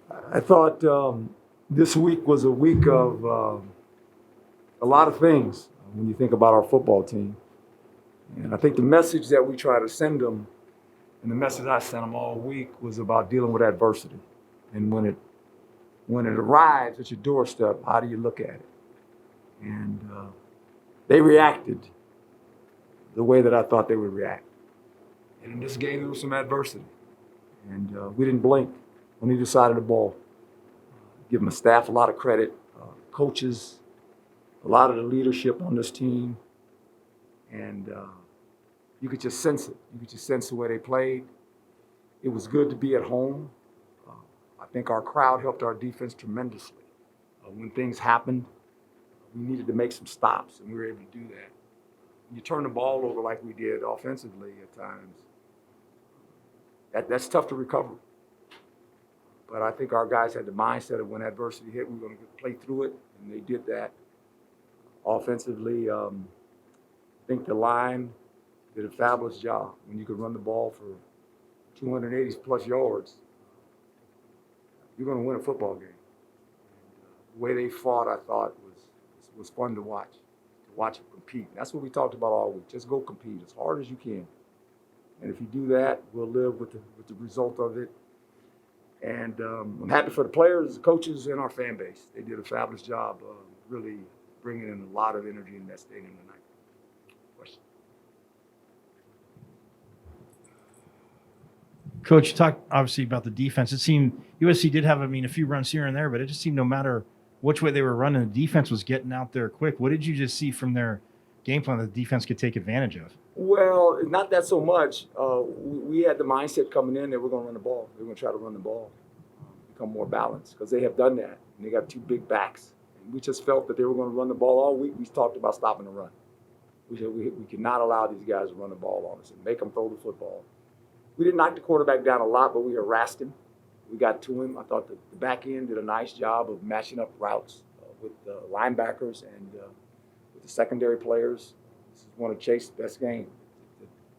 I thought this week was a week of a lot of things when you think about our football team. And I think the message that we try to send them, and the message I sent them all week, was about dealing with adversity. And when it arrives at your doorstep, how do you look at it? And they reacted the way that I thought they would react. And in this game, there was some adversity. And we didn't blink on either side of the ball. Give my staff a lot of credit, coaches, a lot of the leadership on this team. And you could just sense it. You could just sense the way they played. It was good to be at home. I think our crowd helped our defense tremendously. When things happened, we needed to make some stops, and we were able to do that. When you turn the ball over like we did offensively at times, that's tough to recover. But I think our guys had the mindset of when adversity hit, we were going to play through it, and they did that. Offensively, I think the line did a fabulous job. When you could run the ball for 280 plus yards, you're going to win a football game. And, the way they fought, I thought, was fun to watch them compete. That's what we talked about all week. Just go compete as hard as you can. And if you do that, we'll live with the result of it. And I'm happy for the players, the coaches, and our fan base. They did a fabulous job of really bringing in a lot of energy in that stadium tonight. Question. Coach, you talked obviously about the defense. It seemed USC did have, a few runs here and there, but it just seemed no matter which way they were running, the defense was getting out there quick. What did you just see from their game plan that the defense could take advantage of? Well, not that so much. We had the mindset coming in that we're going to run the ball. We're going to try to run the ball, become more balanced, because they have done that. And they got two big backs. And we just felt that they were going to run the ball all week. We talked about stopping the run. We said we cannot allow these guys to run the ball on us and make them throw the football. We didn't knock the quarterback down a lot, but we harassed him. We got to him. I thought the back end did a nice job of matching up routes with the linebackers and with the secondary players. This is one of Chase's best games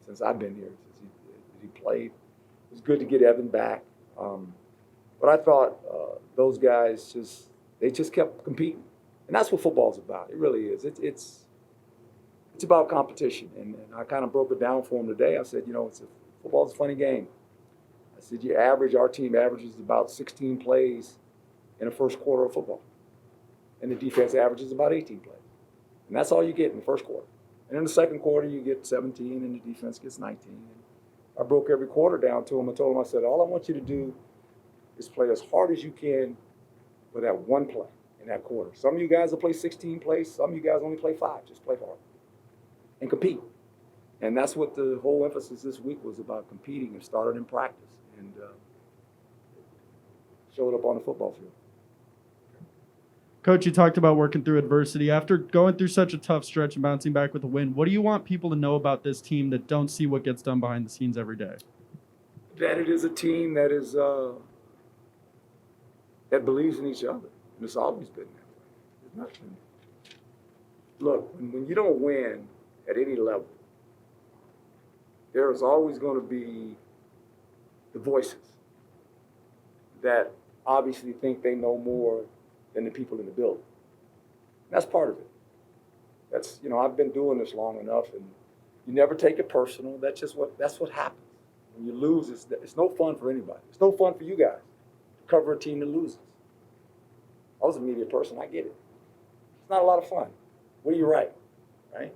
since I've been here, since he played. It was good to get Evan back. But I thought those guys just kept competing. And that's what football's about. It really is. It's about competition. And I kind of broke it down for him today. I said, football's a funny game. I said, our team averages about 16 plays in the first quarter of football. And the defense averages about 18 plays. And that's all you get in the first quarter. And in the second quarter, you get 17, and the defense gets 19. And I broke every quarter down to him. I told him, I said, all I want you to do is play as hard as you can for that one play in that quarter. Some of you guys will play 16 plays. Some of you guys only play 5. Just play hard and compete. And that's what the whole emphasis this week was about, competing. It started in practice and showed up on the football field. Coach, you talked about working through adversity. After going through such a tough stretch and bouncing back with a win, what do you want people to know about this team that don't see what gets done behind the scenes every day? That it is a team that is that believes in each other. And it's always been that way. Look, when you don't win at any level, there is always going to be the voices that obviously think they know more than the people in the building. That's part of it. That's, I've been doing this long enough, and you never take it personal. That's what happens. When you lose, it's no fun for anybody. It's no fun for you guys to cover a team that loses. I was a media person. I get it. It's not a lot of fun. What do you write, right?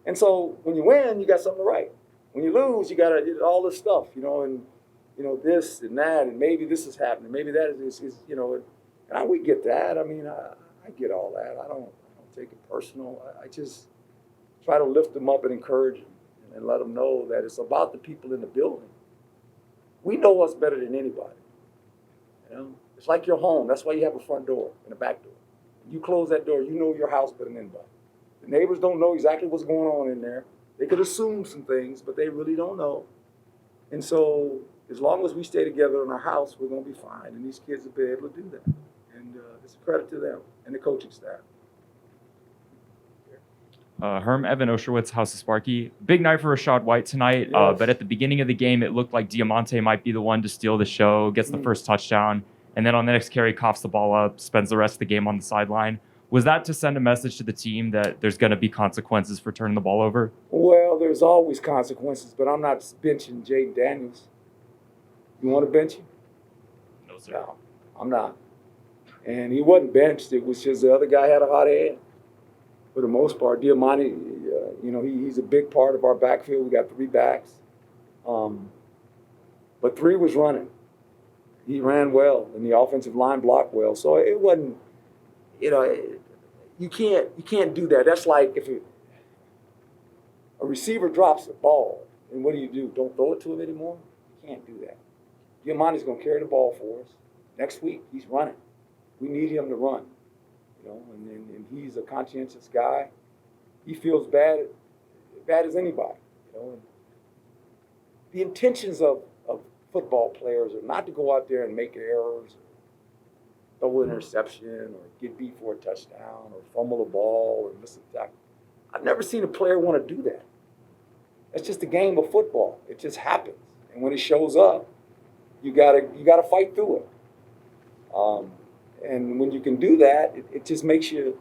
And so when you win, you got something to write. When you lose, you got all this stuff, and this and that, and maybe this is happening, maybe that is and we get that. I get all that. I don't take it personal. I just try to lift them up and encourage them and let them know that it's about the people in the building. We know us better than anybody. It's like your home. That's why you have a front door and a back door. You close that door, you know your house better than anybody. The neighbors don't know exactly what's going on in there. They could assume some things, but they really don't know. And so as long as we stay together in our house, we're going to be fine. And these kids will be able to do that. And it's a credit to them and the coaching staff. Herm Edwards, House of Sparky. Big night for Rashad White tonight, Yes. but at the beginning of the game, it looked like Diamante might be the one to steal the show, gets the first touchdown. and then on the next carry coughs the ball up, spends the rest of the game on the sideline. Was that to send a message to the team that there's going to be consequences for turning the ball over? Well, there's always consequences, but I'm not benching Jaden Daniels. You want to bench him? No, sir. No, I'm not. And he wasn't benched. It was just the other guy had a hot head. For the most part, Diamante, he's a big part of our backfield. We got 3 backs. But 3 was running. He ran well, and the offensive line blocked well. So it wasn't, you can't do that. That's like if a receiver drops the ball, and what do? Don't throw it to him anymore? You can't do that. Diamante's going to carry the ball for us. Next week, he's running. We need him to run, and he's a conscientious guy. He feels bad as anybody, And the intentions of football players are not to go out there and make errors, or throw an interception, or get beat for a touchdown, or fumble a ball, or miss a tackle. I've never seen a player want to do that. That's just a game of football. It just happens, and when it shows up, you gotta fight through it. And when you can do that, it just makes you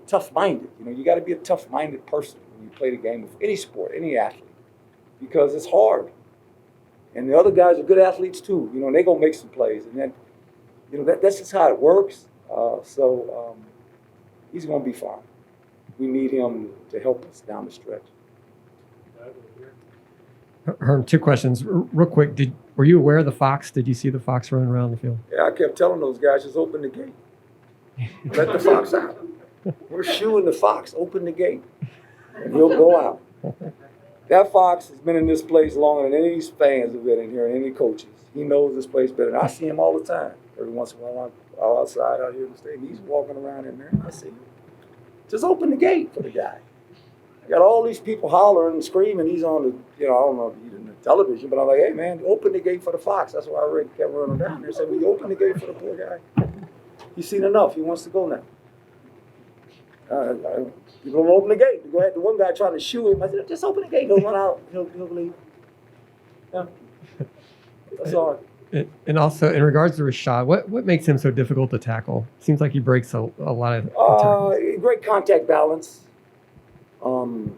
tough-minded. You got to be a tough-minded person when you play the game of any sport, any athlete, because it's hard. And the other guys are good athletes too. They're gonna make some plays, and then, that's just how it works. So he's gonna be fine. We need him to help us down the stretch. Herm, 2 questions. Real quick, were you aware of the fox? Did you see the fox running around the field? Yeah, I kept telling those guys, just open the gate. Let the fox out. We're shooing the fox. Open the gate, and he'll go out. That fox has been in this place longer than any of these fans have been in here, and any coaches. He knows this place better. And I see him all the time. Every once in a while, I'm outside out here in the stadium. He's walking around in there. I see him. Just open the gate for the guy. I got all these people hollering and screaming. He's on the, I don't know if he's on the television, but I'm like, hey, man, open the gate for the fox. That's why I kept running down there. Said, will you open the gate for the poor guy? He's seen enough. He wants to go now. You're going to open the gate. Go ahead. The one guy trying to shoot him. I said, just open the gate. He'll run out. He'll leave. Yeah. That's all. And also, in regards to Rashad, what makes him so difficult to tackle? Seems like he breaks a lot of tackles. Great contact balance.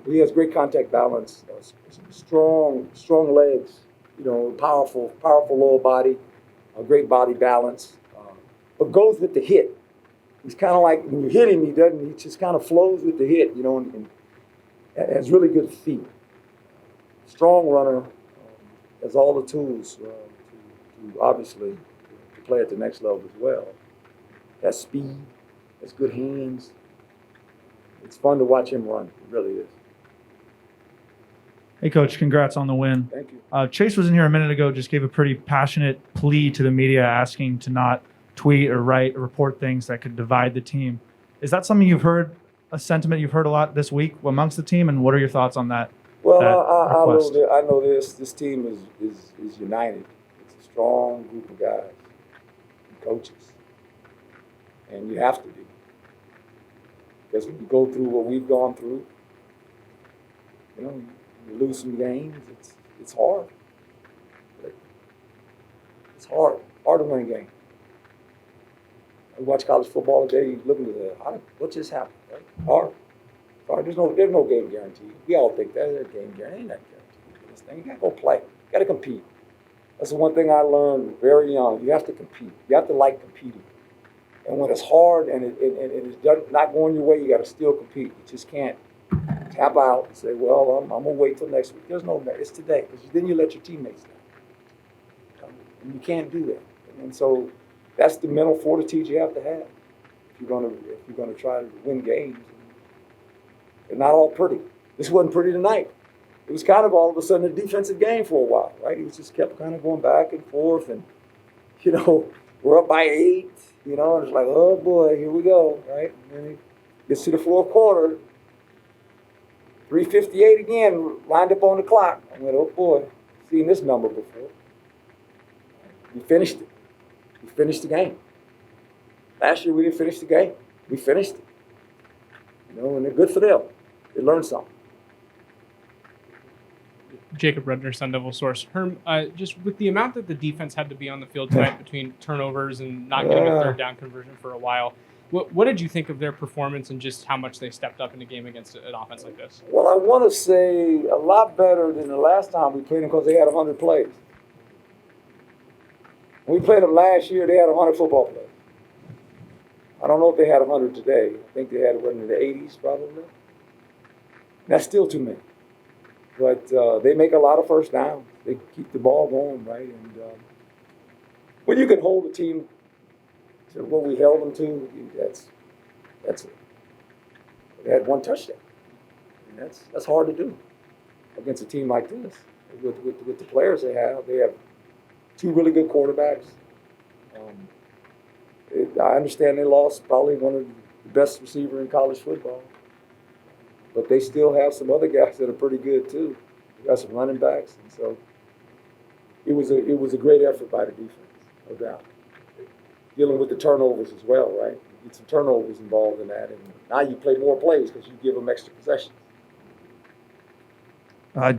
He has great contact balance. Strong legs. Powerful lower body. Great body balance. But goes with the hit. He's kind of like, when you hit him, he just kind of flows with the hit, and has really good feet. Strong runner, has all the tools to obviously to play at the next level as well. Has speed, has good hands. It's fun to watch him run. It really is. Hey, Coach, congrats on the win. Thank you. Chase was in here a minute ago, just gave a pretty passionate plea to the media asking to not tweet or write or report things that could divide the team. Is that something you've heard, a sentiment you've heard a lot this week amongst the team, and what are your thoughts on that? Well, I know this team is united. It's a strong group of guys and coaches, and you have to be. Because when you go through what we've gone through, you lose some games. It's hard. It's hard to win a game. I watch college football today. You look at that. What just happened? Right? Hard. There's no game guarantee. We all think that there's a game guarantee. Ain't that guarantee? This thing, you gotta go play. You gotta compete. That's the one thing I learned very young. You have to compete. You have to like competing. And when it's hard and it's not going your way, you gotta still compete. You just can't tap out and say, well, I'm gonna wait till next week. There's no, it's today. Because then you let your teammates down. And you can't do that. And so that's the mental fortitude you have to have if you're gonna try to win games. They're not all pretty. This wasn't pretty tonight. It was kind of all of a sudden a defensive game for a while, right? It was just kept kind of going back and forth, and we're up by 8, and it's like, oh boy, here we go, right? And then it gets to the 4th quarter, 3:58 again, lined up on the clock. I went, oh boy, seen this number before. We finished it. We finished the game. Last year we didn't finish the game. We finished it. And they're good for them. They learned something. Jacob Redner, Sun Devil Source. Herm, just with the amount that the defense had to be on the field tonight between turnovers and not getting a third down conversion for a while, what did you think of their performance and just how much they stepped up in a game against an offense like this? Well, I want to say a lot better than the last time we played them because they had 100 plays. When we played them last year, they had 100 football plays. I don't know if they had 100 today. I think they had one in the 80s probably. That's still too many. But they make a lot of first downs. They keep the ball going, right? And when you can hold a team to what we held them to, that's it. They had one touchdown. And that's hard to do against a team like this. With the players they have two really good quarterbacks. I understand they lost probably one of the best receiver in college football. But they still have some other guys that are pretty good too. They got some running backs, and so it was a great effort by the defense, no doubt. Dealing with the turnovers as well, right? You get some turnovers involved in that, and now you play more plays because you give them extra possessions.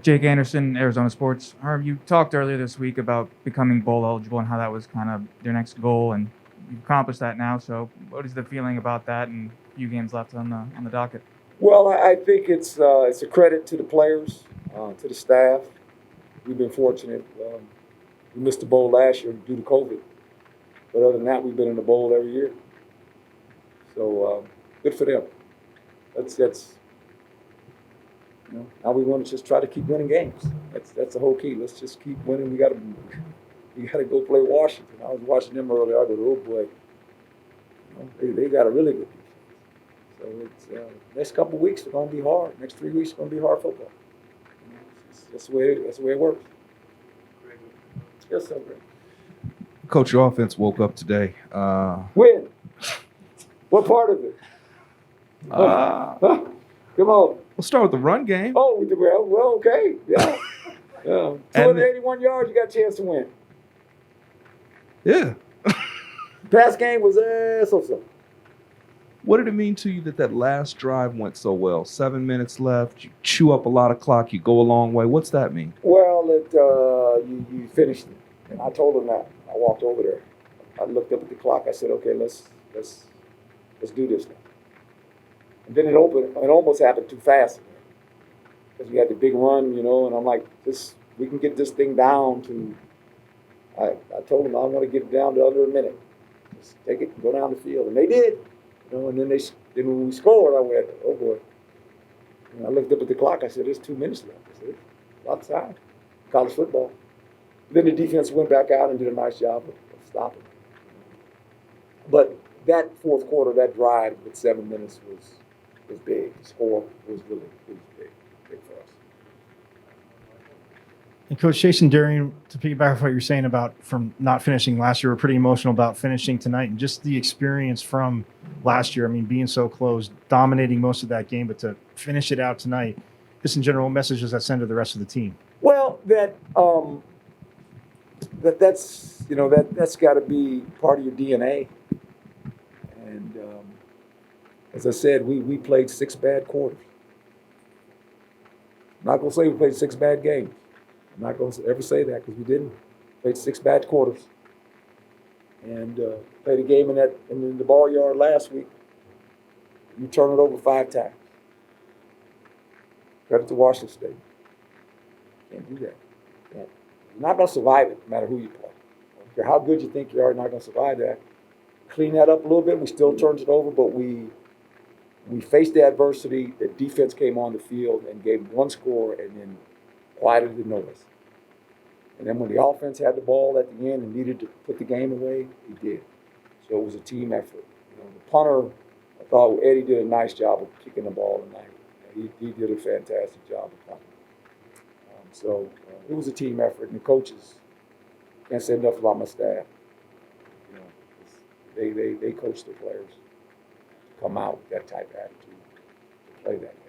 Jake Anderson, Arizona Sports. Herm, you talked earlier this week about becoming bowl eligible and how that was kind of their next goal, and you've accomplished that now. So, what is the feeling about that and a few games left on the docket? Well, I think it's a credit to the players, to the staff. We've been fortunate. We missed the bowl last year due to COVID, but other than that, we've been in the bowl every year. So good for them. That's now we want to just try to keep winning games. That's the whole key. Let's just keep winning. We got to go play Washington. I was watching them earlier. I go, oh boy, they got a really good defense. So it's next couple of weeks are going to be hard. Next 3 weeks are going to be hard football. That's the way it works. Yes, sir. Coach, your offense woke up today. When? What part of it? Come on. We'll start with the run game. Oh, well, okay. Yeah. 281 yards, you got a chance to win. Yeah. Pass game was so-so. What did it mean to you that last drive went so well? 7 minutes left. You chew up a lot of clock. You go a long way. What's that mean? Well, you finished it, and I told him that. I walked over there. I looked up at the clock. I said, "Okay, let's do this now." And then it almost happened too fast because we had the big run, And I'm like, we can get this thing down to. I told them I want to get it down to under a minute. Just take it and go down the field, and they did. And then when we scored, I went, oh boy. And I looked up at the clock. I said, there's 2 minutes left. I said, a lot of time. College football. Then the defense went back out and did a nice job of stopping. But that fourth quarter, that drive with 7 minutes was big. The score was really big for us. And Coach Jason, to piggyback off what you're saying about from not finishing last year, we're pretty emotional about finishing tonight and just the experience from last year. I mean, being so close, dominating most of that game, but to finish it out tonight, just in general, what message does that send to the rest of the team? Well, that's got to be part of your DNA. And as I said, we played 6 bad quarters. I'm not going to say we played 6 bad games. I'm not going to ever say that because we didn't. Played 6 bad quarters. And played a game in the ball yard last week. You turn it over 5 times. Credit to Washington State. Can't do that. You're not going to survive it, no matter who you play. I don't care how good you think you are, you're not going to survive that. Clean that up a little bit. We still turned it over, but we faced the adversity. The defense came on the field and gave 1 score and then quieted the noise. And then when the offense had the ball at the end and needed to put the game away, he did. So it was a team effort. The punter, I thought Eddie did a nice job of kicking the ball tonight. He did a fantastic job of punting. So it was a team effort, and the coaches, can't say enough about my staff. They coach the players to come out with that type of attitude, to play that way.